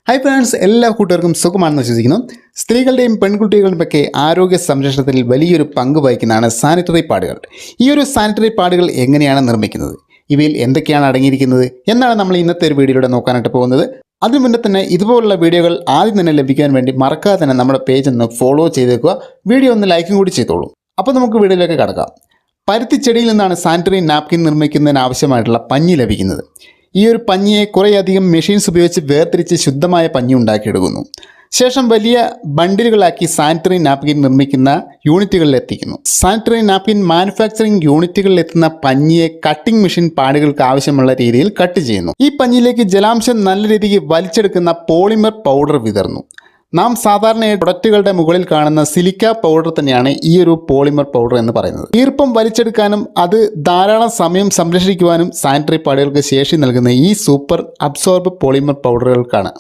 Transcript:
Hi friends, എല്ലാ കൂട്ടുകാർക്കും സുഖമാണെന്ന് വിശ്വസിക്കുന്നു. സ്ത്രീകളുടെയും പെൺകുട്ടികളുടെയും ഒക്കെ ആരോഗ്യ സംരക്ഷണത്തിൽ വലിയൊരു പങ്ക് വഹിക്കുന്നതാണ് സാനിറ്ററി പാഡുകൾ. ഈ ഒരു സാനിറ്ററി പാഡുകൾ എങ്ങനെയാണ് നിർമ്മിക്കുന്നത്, ഇവയിൽ എന്തൊക്കെയാണ് അടങ്ങിയിരിക്കുന്നത് എന്നാണ് നമ്മൾ ഇന്നത്തെ ഒരു വീഡിയോയിലൂടെ നോക്കാനായിട്ട് പോകുന്നത്. അതിനു മുന്നേ തന്നെ ഇതുപോലുള്ള വീഡിയോകൾ ആദ്യം തന്നെ ലഭിക്കാൻ വേണ്ടി മറക്കാതെ തന്നെ നമ്മുടെ പേജ് ഒന്ന് ഫോളോ ചെയ്തേക്കുക. വീഡിയോ ഒന്ന് ലൈക്കും കൂടി ചെയ്തോളൂ. അപ്പോൾ നമുക്ക് വീഡിയോയിലേക്ക് കടക്കാം. പരുത്തിച്ചെടിയിൽ നിന്നാണ് സാനിറ്ററി നാപ്കിൻ നിർമ്മിക്കുന്നതിന് ആവശ്യമായിട്ടുള്ള പഞ്ഞി ലഭിക്കുന്നത്. ഈ ഒരു പഞ്ഞിയെ കുറേയധികം മെഷീൻസ് ഉപയോഗിച്ച് വേർതിരിച്ച് ശുദ്ധമായ പഞ്ഞി ഉണ്ടാക്കിയെടുക്കുന്നു. ശേഷം വലിയ ബണ്ടിലുകളാക്കി സാനിറ്ററി നാപ്കിൻ നിർമ്മിക്കുന്ന യൂണിറ്റുകളിൽ എത്തിക്കുന്നു. സാനിറ്ററി നാപ്കിൻ മാനുഫാക്ചറിംഗ് യൂണിറ്റുകളിൽ എത്തുന്ന പഞ്ഞിയെ കട്ടിംഗ് മെഷീൻ പാടുകൾക്ക് ആവശ്യമുള്ള രീതിയിൽ കട്ട് ചെയ്യുന്നു. ഈ പഞ്ഞിയിലേക്ക് ജലാംശം നല്ല രീതിക്ക് വലിച്ചെടുക്കുന്ന പോളിമർ പൗഡർ വിതറുന്നു. നാം സാധാരണ പ്രൊഡക്റ്റുകളുടെ മുകളിൽ കാണുന്ന സിലിക്ക പൗഡർ തന്നെയാണ് ഈ ഒരു പോളിമർ പൗഡർ എന്ന് പറയുന്നത്. ഈർപ്പം വലിച്ചെടുക്കാനും അത് ധാരാളം സമയം സംരക്ഷിക്കുവാനും സാനിറ്ററി പാഡുകൾക്ക് ശേഷി നൽകുന്ന ഈ സൂപ്പർ അബ്സോർബ് പോളിമർ പൗഡറുകൾക്കാണ്